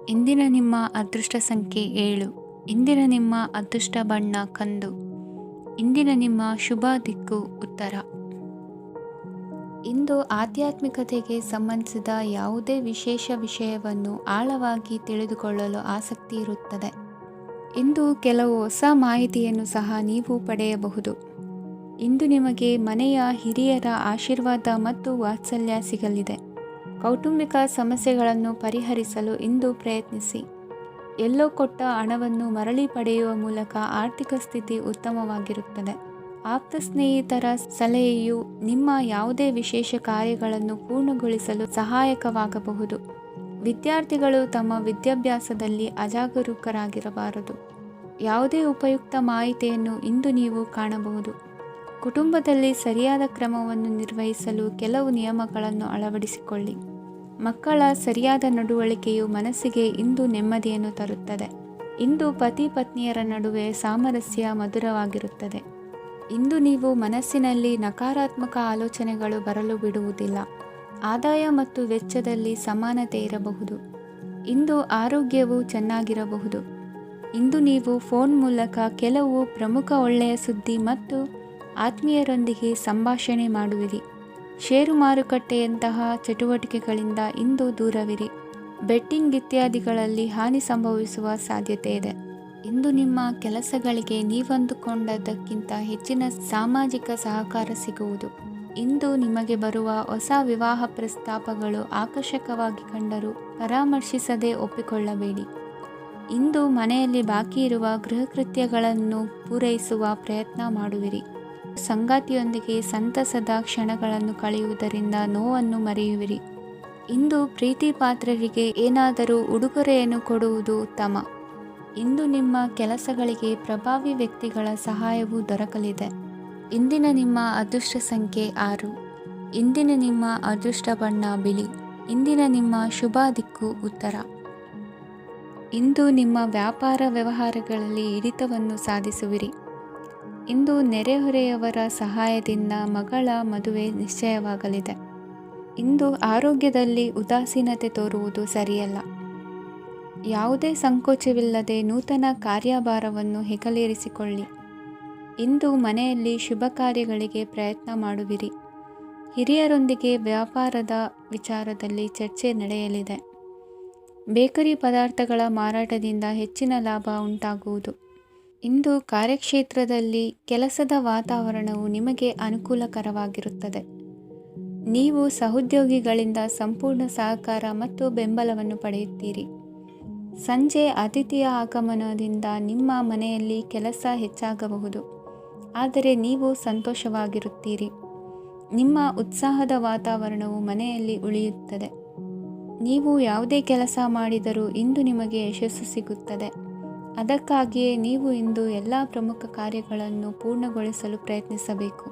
[SPEAKER 1] ಇಂದಿನ ನಿಮ್ಮ ಅದೃಷ್ಟ ಸಂಖ್ಯೆ 7. ಇಂದಿನ ನಿಮ್ಮ ಅದೃಷ್ಟ ಬಣ್ಣ ಕಂದು. ಇಂದಿನ ನಿಮ್ಮ ಶುಭ ದಿಕ್ಕು ಉತ್ತರ. ಇಂದು ಆಧ್ಯಾತ್ಮಿಕತೆಗೆ ಸಂಬಂಧಿಸಿದ ಯಾವುದೇ ವಿಶೇಷ ವಿಷಯವನ್ನು ಆಳವಾಗಿ ತಿಳಿದುಕೊಳ್ಳಲು ಆಸಕ್ತಿ ಇರುತ್ತದೆ. ಇಂದು ಕೆಲವು ಹೊಸ ಮಾಹಿತಿಯನ್ನು ಸಹ ನೀವು ಪಡೆಯಬಹುದು. ಇಂದು ನಿಮಗೆ ಮನೆಯ ಹಿರಿಯರ ಆಶೀರ್ವಾದ ಮತ್ತು ವಾತ್ಸಲ್ಯ ಸಿಗಲಿದೆ. ಕೌಟುಂಬಿಕ ಸಮಸ್ಯೆಗಳನ್ನು ಪರಿಹರಿಸಲು ಇಂದು ಪ್ರಯತ್ನಿಸಿ. ಎಲ್ಲೋ ಕೊಟ್ಟ ಹಣವನ್ನು ಮರಳಿ ಪಡೆಯುವ ಮೂಲಕ ಆರ್ಥಿಕ ಸ್ಥಿತಿ ಉತ್ತಮವಾಗಿರುತ್ತದೆ. ಆಪ್ತ ಸ್ನೇಹಿತರ ಸಲಹೆಯು ನಿಮ್ಮ ಯಾವುದೇ ವಿಶೇಷ ಕಾರ್ಯಗಳನ್ನು ಪೂರ್ಣಗೊಳಿಸಲು ಸಹಾಯಕವಾಗಬಹುದು. ವಿದ್ಯಾರ್ಥಿಗಳು ತಮ್ಮ ವಿದ್ಯಾಭ್ಯಾಸದಲ್ಲಿ ಅಜಾಗರೂಕರಾಗಿರಬಾರದು. ಯಾವುದೇ ಉಪಯುಕ್ತ ಮಾಹಿತಿಯನ್ನು ಇಂದು ನೀವು ಕಾಣಬಹುದು. ಕುಟುಂಬದಲ್ಲಿ ಸರಿಯಾದ ಕ್ರಮವನ್ನು ನಿರ್ವಹಿಸಲು ಕೆಲವು ನಿಯಮಗಳನ್ನು ಅಳವಡಿಸಿಕೊಳ್ಳಿ. ಮಕ್ಕಳ ಸರಿಯಾದ ನಡವಳಿಕೆಯು ಮನಸ್ಸಿಗೆ ಇಂದು ನೆಮ್ಮದಿಯನ್ನು ತರುತ್ತದೆ. ಇಂದು ಪತಿ ಪತ್ನಿಯರ ನಡುವೆ ಸಾಮರಸ್ಯ ಮಧುರವಾಗಿರುತ್ತದೆ. ಇಂದು ನೀವು ಮನಸ್ಸಿನಲ್ಲಿ ನಕಾರಾತ್ಮಕ ಆಲೋಚನೆಗಳು ಬರಲು ಬಿಡುವುದಿಲ್ಲ. ಆದಾಯ ಮತ್ತು ವೆಚ್ಚದಲ್ಲಿ ಸಮಾನತೆ ಇರಬಹುದು. ಇಂದು ಆರೋಗ್ಯವು ಚೆನ್ನಾಗಿರಬಹುದು. ಇಂದು ನೀವು ಫೋನ್ ಮೂಲಕ ಕೆಲವು ಪ್ರಮುಖ ಒಳ್ಳೆಯ ಸುದ್ದಿ ಮತ್ತು ಆತ್ಮೀಯರೊಂದಿಗೆ ಸಂಭಾಷಣೆ ಮಾಡುವಿರಿ. ಷೇರು ಮಾರುಕಟ್ಟೆಯಂತಹ ಚಟುವಟಿಕೆಗಳಿಂದ ಇಂದು ದೂರವಿರಿ. ಬೆಟ್ಟಿಂಗ್ ಇತ್ಯಾದಿಗಳಲ್ಲಿ ಹಾನಿ ಸಂಭವಿಸುವ ಸಾಧ್ಯತೆ ಇದೆ. ಇಂದು ನಿಮ್ಮ ಕೆಲಸಗಳಿಗೆ ನೀವಂದುಕೊಂಡದ್ದಕ್ಕಿಂತ ಹೆಚ್ಚಿನ ಸಾಮಾಜಿಕ ಸಹಕಾರ ಸಿಗುವುದು. ಇಂದು ನಿಮಗೆ ಬರುವ ಹೊಸ ವಿವಾಹ ಪ್ರಸ್ತಾಪಗಳು ಆಕರ್ಷಕವಾಗಿ ಕಂಡರೂ ಪರಾಮರ್ಶಿಸದೆ ಒಪ್ಪಿಕೊಳ್ಳಬೇಡಿ. ಇಂದು ಮನೆಯಲ್ಲಿ ಬಾಕಿ ಇರುವ ಗೃಹಕೃತ್ಯಗಳನ್ನು ಪೂರೈಸುವ ಪ್ರಯತ್ನ ಮಾಡುವಿರಿ. ಸಂಗಾತಿಯೊಂದಿಗೆ ಸಂತಸದ ಕ್ಷಣಗಳನ್ನು ಕಳೆಯುವುದರಿಂದ ನೋವನ್ನು ಮರೆಯುವಿರಿ. ಇಂದು ಪ್ರೀತಿ ಪಾತ್ರರಿಗೆ ಏನಾದರೂ ಉಡುಗೊರೆಯನ್ನು ಕೊಡುವುದು ಉತ್ತಮ. ಇಂದು ನಿಮ್ಮ ಕೆಲಸಗಳಿಗೆ ಪ್ರಭಾವಿ ವ್ಯಕ್ತಿಗಳ ಸಹಾಯವು ದೊರಕಲಿದೆ. ಇಂದಿನ ನಿಮ್ಮ ಅದೃಷ್ಟ ಸಂಖ್ಯೆ 6. ಇಂದಿನ ನಿಮ್ಮ ಅದೃಷ್ಟ ಬಣ್ಣ ಬಿಳಿ. ಇಂದಿನ ನಿಮ್ಮ ಶುಭ ದಿಕ್ಕು ಉತ್ತರ. ಇಂದು ನಿಮ್ಮ ವ್ಯಾಪಾರ ವ್ಯವಹಾರಗಳಲ್ಲಿ ಹಿಡಿತವನ್ನು ಸಾಧಿಸುವಿರಿ. ಇಂದು ನೆರೆಹೊರೆಯವರ ಸಹಾಯದಿಂದ ಮಗಳ ಮದುವೆ ನಿಶ್ಚಯವಾಗಲಿದೆ. ಇಂದು ಆರೋಗ್ಯದಲ್ಲಿ ಉದಾಸೀನತೆ ತೋರುವುದು ಸರಿಯಲ್ಲ. ಯಾವುದೇ ಸಂಕೋಚವಿಲ್ಲದೆ ನೂತನ ಕಾರ್ಯಭಾರವನ್ನು ಹೆಗಲೇರಿಸಿಕೊಳ್ಳಿ. ಇಂದು ಮನೆಯಲ್ಲಿ ಶುಭ ಕಾರ್ಯಗಳಿಗೆ ಪ್ರಯತ್ನ ಮಾಡುವಿರಿ. ಹಿರಿಯರೊಂದಿಗೆ ವ್ಯಾಪಾರದ ವಿಚಾರದಲ್ಲಿ ಚರ್ಚೆ ನಡೆಯಲಿದೆ. ಬೇಕರಿ ಪದಾರ್ಥಗಳ ಮಾರಾಟದಿಂದ ಹೆಚ್ಚಿನ ಲಾಭ ಉಂಟಾಗುವುದು. ಇಂದು ಕಾರ್ಯಕ್ಷೇತ್ರದಲ್ಲಿ ಕೆಲಸದ ವಾತಾವರಣವು ನಿಮಗೆ ಅನುಕೂಲಕರವಾಗಿರುತ್ತದೆ. ನೀವು ಸಹೋದ್ಯೋಗಿಗಳಿಂದ ಸಂಪೂರ್ಣ ಸಹಕಾರ ಮತ್ತು ಬೆಂಬಲವನ್ನು ಪಡೆಯುತ್ತೀರಿ. ಸಂಜೆ ಅತಿಥಿಯ ಆಗಮನದಿಂದ ನಿಮ್ಮ ಮನೆಯಲ್ಲಿ ಕೆಲಸ ಹೆಚ್ಚಾಗಬಹುದು, ಆದರೆ ನೀವು ಸಂತೋಷವಾಗಿರುತ್ತೀರಿ. ನಿಮ್ಮ ಉತ್ಸಾಹದ ವಾತಾವರಣವು ಮನೆಯಲ್ಲಿ ಉಳಿಯುತ್ತದೆ. ನೀವು ಯಾವುದೇ ಕೆಲಸ ಮಾಡಿದರೂ ಇಂದು ನಿಮಗೆ ಯಶಸ್ಸು ಸಿಗುತ್ತದೆ. ಅದಕ್ಕಾಗಿಯೇ ನೀವು ಇಂದು ಎಲ್ಲ ಪ್ರಮುಖ ಕಾರ್ಯಗಳನ್ನು ಪೂರ್ಣಗೊಳಿಸಲು ಪ್ರಯತ್ನಿಸಬೇಕು.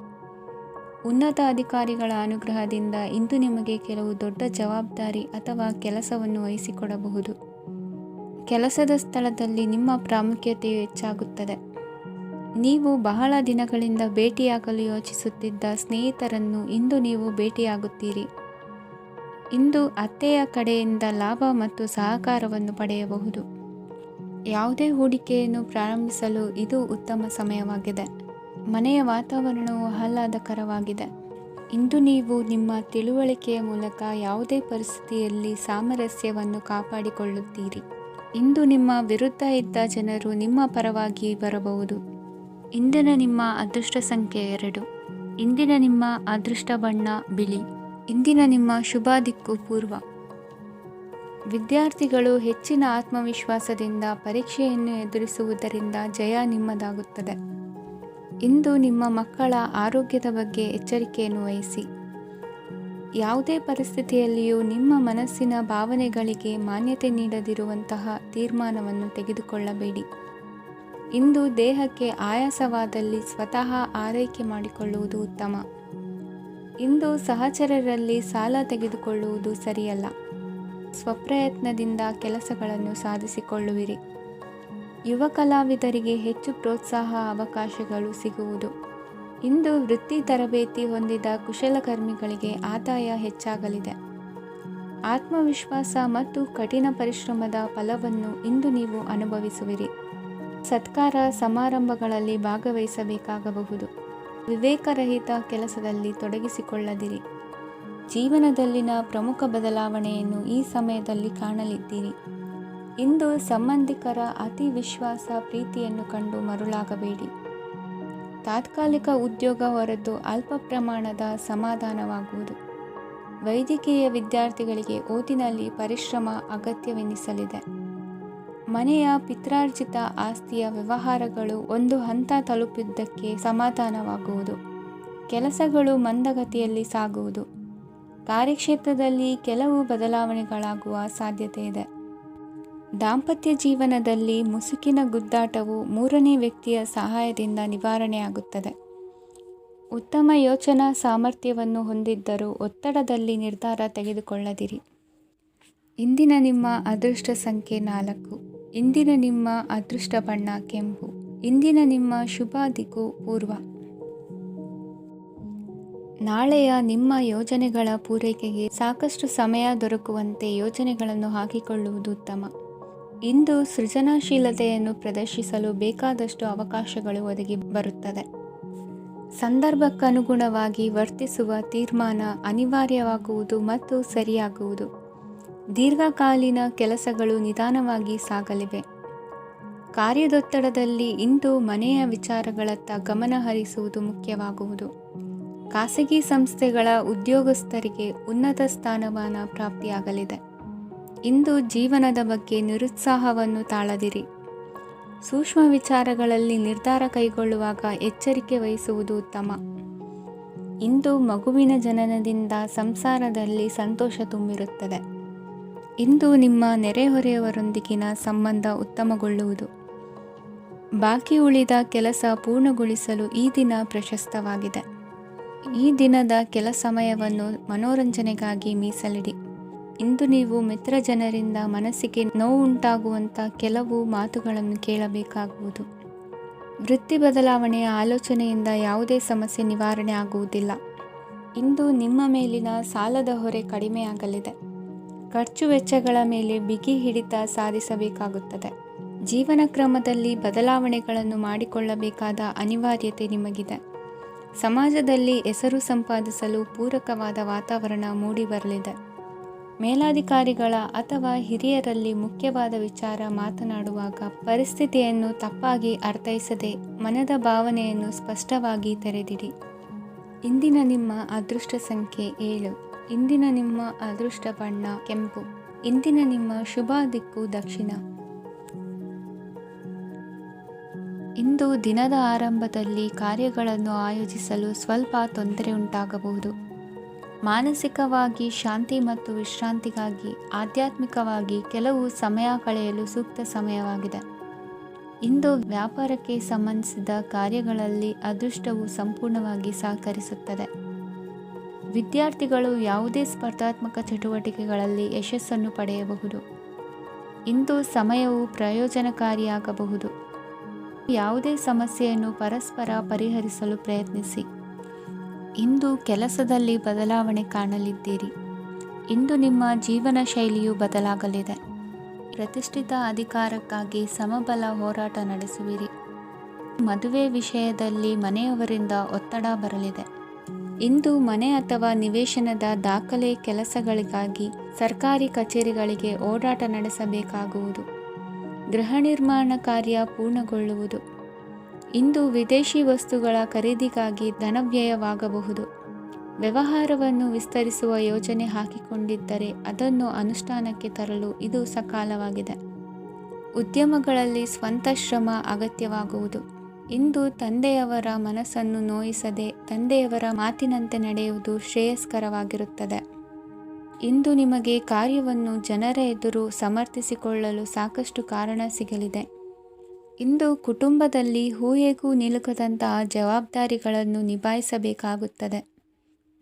[SPEAKER 1] ಉನ್ನತ ಅಧಿಕಾರಿಗಳ ಅನುಗ್ರಹದಿಂದ ಇಂದು ನಿಮಗೆ ಕೆಲವು ದೊಡ್ಡ ಜವಾಬ್ದಾರಿ ಅಥವಾ ಕೆಲಸವನ್ನು ವಹಿಸಿಕೊಡಬಹುದು. ಕೆಲಸದ ಸ್ಥಳದಲ್ಲಿ ನಿಮ್ಮ ಪ್ರಾಮುಖ್ಯತೆಯು ಹೆಚ್ಚಾಗುತ್ತದೆ. ನೀವು ಬಹಳ ದಿನಗಳಿಂದ ಭೇಟಿಯಾಗಲು ಯೋಚಿಸುತ್ತಿದ್ದ ಸ್ನೇಹಿತರನ್ನು ಇಂದು ನೀವು ಭೇಟಿಯಾಗುತ್ತೀರಿ. ಇಂದು ಅತ್ತೆಯ ಕಡೆಯಿಂದ ಲಾಭ ಮತ್ತು ಸಹಕಾರವನ್ನು ಪಡೆಯಬಹುದು. ಯಾವುದೇ ಹೂಡಿಕೆಯನ್ನು ಪ್ರಾರಂಭಿಸಲು ಇದು ಉತ್ತಮ ಸಮಯವಾಗಿದೆ. ಮನೆಯ ವಾತಾವರಣವು ಆಹ್ಲಾದಕರವಾಗಿದೆ. ಇಂದು ನೀವು ನಿಮ್ಮ ತಿಳುವಳಿಕೆಯ ಮೂಲಕ ಯಾವುದೇ ಪರಿಸ್ಥಿತಿಯಲ್ಲಿ ಸಾಮರಸ್ಯವನ್ನು ಕಾಪಾಡಿಕೊಳ್ಳುತ್ತೀರಿ. ಇಂದು ನಿಮ್ಮ ವಿರುದ್ಧ ಇದ್ದ ಜನರು ನಿಮ್ಮ ಪರವಾಗಿ ಬರಬಹುದು. ಇಂದಿನ ನಿಮ್ಮ ಅದೃಷ್ಟ ಸಂಖ್ಯೆ 2. ಇಂದಿನ ನಿಮ್ಮ ಅದೃಷ್ಟ ಬಣ್ಣ ಬಿಳಿ. ಇಂದಿನ ನಿಮ್ಮ ಶುಭ ದಿಕ್ಕು ಪೂರ್ವ. ವಿದ್ಯಾರ್ಥಿಗಳು ಹೆಚ್ಚಿನ ಆತ್ಮವಿಶ್ವಾಸದಿಂದ ಪರೀಕ್ಷೆಯನ್ನು ಎದುರಿಸುವುದರಿಂದ ಜಯ ನಿಮ್ಮದಾಗುತ್ತದೆ. ಇಂದು ನಿಮ್ಮ ಮಕ್ಕಳ ಆರೋಗ್ಯದ ಬಗ್ಗೆ ಎಚ್ಚರಿಕೆಯನ್ನು ವಹಿಸಿ. ಯಾವುದೇ ಪರಿಸ್ಥಿತಿಯಲ್ಲಿಯೂ ನಿಮ್ಮ ಮನಸ್ಸಿನ ಭಾವನೆಗಳಿಗೆ ಮಾನ್ಯತೆ ನೀಡದಿರುವಂತಹ ತೀರ್ಮಾನವನ್ನು ತೆಗೆದುಕೊಳ್ಳಬೇಡಿ. ಇಂದು ದೇಹಕ್ಕೆ ಆಯಾಸವಾದಲ್ಲಿ ಸ್ವತಃ ಆರೈಕೆ ಮಾಡಿಕೊಳ್ಳುವುದು ಉತ್ತಮ. ಇಂದು ಸಹಚರರಲ್ಲಿ ಸಾಲ ತೆಗೆದುಕೊಳ್ಳುವುದು ಸರಿಯಲ್ಲ. ಸ್ವಪ್ರಯತ್ನದಿಂದ ಕೆಲಸಗಳನ್ನು ಸಾಧಿಸಿಕೊಳ್ಳುವಿರಿ. ಯುವ ಕಲಾವಿದರಿಗೆ ಹೆಚ್ಚು ಪ್ರೋತ್ಸಾಹ ಅವಕಾಶಗಳು ಸಿಗುವುದು. ಇಂದು ವೃತ್ತಿ ತರಬೇತಿ ಹೊಂದಿದ ಕುಶಲಕರ್ಮಿಗಳಿಗೆ ಆದಾಯ ಹೆಚ್ಚಾಗಲಿದೆ. ಆತ್ಮವಿಶ್ವಾಸ ಮತ್ತು ಕಠಿಣ ಪರಿಶ್ರಮದ ಫಲವನ್ನು ಇಂದು ನೀವು ಅನುಭವಿಸುವಿರಿ. ಸತ್ಕಾರ ಸಮಾರಂಭಗಳಲ್ಲಿ ಭಾಗವಹಿಸಬೇಕಾಗಬಹುದು. ವಿವೇಕರಹಿತ ಕೆಲಸದಲ್ಲಿ ತೊಡಗಿಸಿಕೊಳ್ಳದಿರಿ. ಜೀವನದಲ್ಲಿನ ಪ್ರಮುಖ ಬದಲಾವಣೆಯನ್ನು ಈ ಸಮಯದಲ್ಲಿ ಕಾಣಲಿದ್ದೀರಿ. ಇಂದು ಸಂಬಂಧಿಕರ ಅತಿ ವಿಶ್ವಾಸ ಪ್ರೀತಿಯನ್ನು ಕಂಡು ಮರುಳಾಗಬೇಡಿ. ತಾತ್ಕಾಲಿಕ ಉದ್ಯೋಗ ಹೊರತು ಅಲ್ಪ ಪ್ರಮಾಣದ ಸಮಾಧಾನವಾಗುವುದು. ವೈದ್ಯಕೀಯ ವಿದ್ಯಾರ್ಥಿಗಳಿಗೆ ಓದಿನಲ್ಲಿ ಪರಿಶ್ರಮ ಅಗತ್ಯವೆನಿಸಲಿದೆ. ಮನೆಯ ಪಿತ್ರಾರ್ಜಿತ ಆಸ್ತಿಯ ವ್ಯವಹಾರಗಳು ಒಂದು ಹಂತ ತಲುಪಿದ್ದಕ್ಕೆ ಸಮಾಧಾನವಾಗುವುದು. ಕೆಲಸಗಳು ಮಂದಗತಿಯಲ್ಲಿ ಸಾಗುವುದು. ಕಾರ್ಯಕ್ಷೇತ್ರದಲ್ಲಿ ಕೆಲವು ಬದಲಾವಣೆಗಳಾಗುವ ಸಾಧ್ಯತೆ ಇದೆ. ದಾಂಪತ್ಯ ಜೀವನದಲ್ಲಿ ಮುಸುಕಿನ ಗುದ್ದಾಟವು ಮೂರನೇ ವ್ಯಕ್ತಿಯ ಸಹಾಯದಿಂದ ನಿವಾರಣೆಯಾಗುತ್ತದೆ. ಉತ್ತಮ ಯೋಚನಾ ಸಾಮರ್ಥ್ಯವನ್ನು ಹೊಂದಿದ್ದರೂ ಒತ್ತಡದಲ್ಲಿ ನಿರ್ಧಾರ ತೆಗೆದುಕೊಳ್ಳದಿರಿ. ಇಂದಿನ ನಿಮ್ಮ ಅದೃಷ್ಟ ಸಂಖ್ಯೆ 4. ಇಂದಿನ ನಿಮ್ಮ ಅದೃಷ್ಟ ಬಣ್ಣ ಕೆಂಪು. ಇಂದಿನ ನಿಮ್ಮ ಶುಭ ದಿಕ್ಕು ಪೂರ್ವ. ನಾಳೆಯ ನಿಮ್ಮ ಯೋಜನೆಗಳ ಪೂರೈಕೆಗೆ ಸಾಕಷ್ಟು ಸಮಯ ದೊರಕುವಂತೆ ಯೋಜನೆಗಳನ್ನು ಹಾಕಿಕೊಳ್ಳುವುದು ಉತ್ತಮ. ಇಂದು ಸೃಜನಶೀಲತೆಯನ್ನು ಪ್ರದರ್ಶಿಸಲು ಬೇಕಾದಷ್ಟು ಅವಕಾಶಗಳು ಒದಗಿ ಬರುತ್ತದೆ. ಸಂದರ್ಭಕ್ಕನುಗುಣವಾಗಿ ವರ್ತಿಸುವ ತೀರ್ಮಾನ ಅನಿವಾರ್ಯವಾಗುವುದು ಮತ್ತು ಸರಿಯಾಗುವುದು. ದೀರ್ಘಕಾಲೀನ ಕೆಲಸಗಳು ನಿಧಾನವಾಗಿ ಸಾಗಲಿವೆ. ಕಾರ್ಯದೊತ್ತಡದಲ್ಲಿ ಇಂದು ಮನೆಯ ವಿಚಾರಗಳತ್ತ ಗಮನ ಹರಿಸುವುದು ಮುಖ್ಯವಾಗುವುದು. ಖಾಸಗಿ ಸಂಸ್ಥೆಗಳ ಉದ್ಯೋಗಸ್ಥರಿಗೆ ಉನ್ನತ ಸ್ಥಾನಮಾನ ಪ್ರಾಪ್ತಿಯಾಗಲಿದೆ. ಇಂದು ಜೀವನದ ಬಗ್ಗೆ ನಿರುತ್ಸಾಹವನ್ನು ತಾಳದಿರಿ. ಸೂಕ್ಷ್ಮ ವಿಚಾರಗಳಲ್ಲಿ ನಿರ್ಧಾರ ಕೈಗೊಳ್ಳುವಾಗ ಎಚ್ಚರಿಕೆ ವಹಿಸುವುದು ಉತ್ತಮ. ಇಂದು ಮಗುವಿನ ಜನನದಿಂದ ಸಂಸಾರದಲ್ಲಿ ಸಂತೋಷ ತುಂಬಿರುತ್ತದೆ. ಇಂದು ನಿಮ್ಮ ನೆರೆಹೊರೆಯವರೊಂದಿಗಿನ ಸಂಬಂಧ ಉತ್ತಮಗೊಳ್ಳುವುದು. ಬಾಕಿ ಉಳಿದ ಕೆಲಸ ಪೂರ್ಣಗೊಳಿಸಲು ಈ ದಿನ ಪ್ರಶಸ್ತವಾಗಿದೆ. ಈ ದಿನದ ಕೆಲ ಸಮಯವನ್ನು ಮನೋರಂಜನೆಗಾಗಿ ಮೀಸಲಿಡಿ. ಇಂದು ನೀವು ಮಿತ್ರ ಜನರಿಂದ ಮನಸ್ಸಿಗೆ ನೋವುಂಟಾಗುವಂಥ ಕೆಲವು ಮಾತುಗಳನ್ನು ಕೇಳಬೇಕಾಗುವುದು. ವೃತ್ತಿ ಬದಲಾವಣೆಯ ಆಲೋಚನೆಯಿಂದ ಯಾವುದೇ ಸಮಸ್ಯೆ ನಿವಾರಣೆ ಆಗುವುದಿಲ್ಲ. ಇಂದು ನಿಮ್ಮ ಮೇಲಿನ ಸಾಲದ ಹೊರೆ ಕಡಿಮೆಯಾಗಲಿದೆ. ಖರ್ಚು ವೆಚ್ಚಗಳ ಮೇಲೆ ಬಿಗಿ ಹಿಡಿತ ಸಾಧಿಸಬೇಕಾಗುತ್ತದೆ. ಜೀವನ ಕ್ರಮದಲ್ಲಿ ಬದಲಾವಣೆಗಳನ್ನು ಮಾಡಿಕೊಳ್ಳಬೇಕಾದ ಅನಿವಾರ್ಯತೆ ನಿಮಗಿದೆ. ಸಮಾಜದಲ್ಲಿ ಹೆಸರು ಸಂಪಾದಿಸಲು ಪೂರಕವಾದ ವಾತಾವರಣ ಮೂಡಿಬರಲಿದೆ. ಮೇಲಾಧಿಕಾರಿಗಳ ಅಥವಾ ಹಿರಿಯರಲ್ಲಿ ಮುಖ್ಯವಾದ ವಿಚಾರ ಮಾತನಾಡುವಾಗ ಪರಿಸ್ಥಿತಿಯನ್ನು ತಪ್ಪಾಗಿ ಅರ್ಥೈಸದೆ ಮನದ ಭಾವನೆಯನ್ನು ಸ್ಪಷ್ಟವಾಗಿ ತೆರೆದಿಡಿ. ಇಂದಿನ ನಿಮ್ಮ ಅದೃಷ್ಟ ಸಂಖ್ಯೆ 7. ಇಂದಿನ ನಿಮ್ಮ ಅದೃಷ್ಟ ಬಣ್ಣ ಕೆಂಪು. ಇಂದಿನ ನಿಮ್ಮ ಶುಭ ದಿಕ್ಕು ದಕ್ಷಿಣ. ಇಂದು ದಿನದ ಆರಂಭದಲ್ಲಿ ಕಾರ್ಯಗಳನ್ನು ಆಯೋಜಿಸಲು ಸ್ವಲ್ಪ ತೊಂದರೆ ಉಂಟಾಗಬಹುದು. ಮಾನಸಿಕವಾಗಿ ಶಾಂತಿ ಮತ್ತು ವಿಶ್ರಾಂತಿಗಾಗಿ ಆಧ್ಯಾತ್ಮಿಕವಾಗಿ ಕೆಲವು ಸಮಯ ಕಳೆಯಲು ಸೂಕ್ತ ಸಮಯವಾಗಿದೆ. ಇಂದು ವ್ಯಾಪಾರಕ್ಕೆ ಸಂಬಂಧಿಸಿದ ಕಾರ್ಯಗಳಲ್ಲಿ ಅದೃಷ್ಟವು ಸಂಪೂರ್ಣವಾಗಿ ಸಹಕರಿಸುತ್ತದೆ. ವಿದ್ಯಾರ್ಥಿಗಳು ಯಾವುದೇ ಸ್ಪರ್ಧಾತ್ಮಕ ಚಟುವಟಿಕೆಗಳಲ್ಲಿ ಯಶಸ್ಸನ್ನು ಪಡೆಯಬಹುದು. ಇಂದು ಸಮಯವು ಪ್ರಯೋಜನಕಾರಿಯಾಗಬಹುದು. ಯಾವುದೇ ಸಮಸ್ಯೆಯನ್ನು ಪರಸ್ಪರ ಪರಿಹರಿಸಲು ಪ್ರಯತ್ನಿಸಿ. ಇಂದು ಕೆಲಸದಲ್ಲಿ ಬದಲಾವಣೆ ಕಾಣಲಿದ್ದೀರಿ. ಇಂದು ನಿಮ್ಮ ಜೀವನ ಶೈಲಿಯು ಬದಲಾಗಲಿದೆ. ಪ್ರತಿಷ್ಠಿತ ಅಧಿಕಾರಕ್ಕಾಗಿ ಸಮಬಲ ಹೋರಾಟ ನಡೆಸುವಿರಿ. ಮದುವೆ ವಿಷಯದಲ್ಲಿ ಮನೆಯವರಿಂದ ಒತ್ತಡ ಬರಲಿದೆ. ಇಂದು ಮನೆ ಅಥವಾ ನಿವೇಶನದ ದಾಖಲೆ ಕೆಲಸಗಳಿಗಾಗಿ ಸರ್ಕಾರಿ ಕಚೇರಿಗಳಿಗೆ ಓಡಾಟ ನಡೆಸಬೇಕಾಗುವುದು. ಗೃಹ ನಿರ್ಮಾಣ ಕಾರ್ಯ ಪೂರ್ಣಗೊಳ್ಳುವುದು. ಇಂದು ವಿದೇಶಿ ವಸ್ತುಗಳ ಖರೀದಿಗಾಗಿ ಧನವ್ಯಯವಾಗಬಹುದು. ವ್ಯವಹಾರವನ್ನು ವಿಸ್ತರಿಸುವ ಯೋಜನೆ ಹಾಕಿಕೊಂಡಿದ್ದರೆ ಅದನ್ನು ಅನುಷ್ಠಾನಕ್ಕೆ ತರಲು ಇದು ಸಕಾಲವಾಗಿದೆ. ಉದ್ಯಮಗಳಲ್ಲಿ ಸ್ವಂತ ಶ್ರಮ ಅಗತ್ಯವಾಗುವುದು. ಇಂದು ತಂದೆಯವರ ಮನಸ್ಸನ್ನು ನೋಯಿಸದೆ ತಂದೆಯವರ ಮಾತಿನಂತೆ ನಡೆಯುವುದು ಶ್ರೇಯಸ್ಕರವಾಗಿರುತ್ತದೆ. ಇಂದು ನಿಮಗೆ ಕಾರ್ಯವನ್ನು ಜನರ ಎದುರು ಸಮರ್ಥಿಸಿಕೊಳ್ಳಲು ಸಾಕಷ್ಟು ಕಾರಣ ಸಿಗಲಿದೆ. ಇಂದು ಕುಟುಂಬದಲ್ಲಿ ಊಹೆಗೂ ನಿಲುಕದಂತಹ ಜವಾಬ್ದಾರಿಗಳನ್ನು ನಿಭಾಯಿಸಬೇಕಾಗುತ್ತದೆ.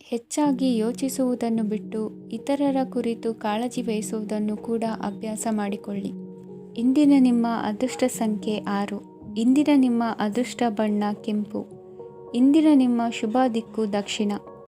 [SPEAKER 1] ಹೆಚ್ಚಾಗಿ ಯೋಚಿಸುವುದನ್ನು ಬಿಟ್ಟು ಇತರರ ಕುರಿತು ಕಾಳಜಿ ವಹಿಸುವುದನ್ನು ಕೂಡ ಅಭ್ಯಾಸ ಮಾಡಿಕೊಳ್ಳಿ. ಇಂದಿನ ನಿಮ್ಮ ಅದೃಷ್ಟ ಸಂಖ್ಯೆ 6. ಇಂದಿನ ನಿಮ್ಮ ಅದೃಷ್ಟ ಬಣ್ಣ ಕೆಂಪು. ಇಂದಿನ ನಿಮ್ಮ ಶುಭ ದಿಕ್ಕು ದಕ್ಷಿಣ.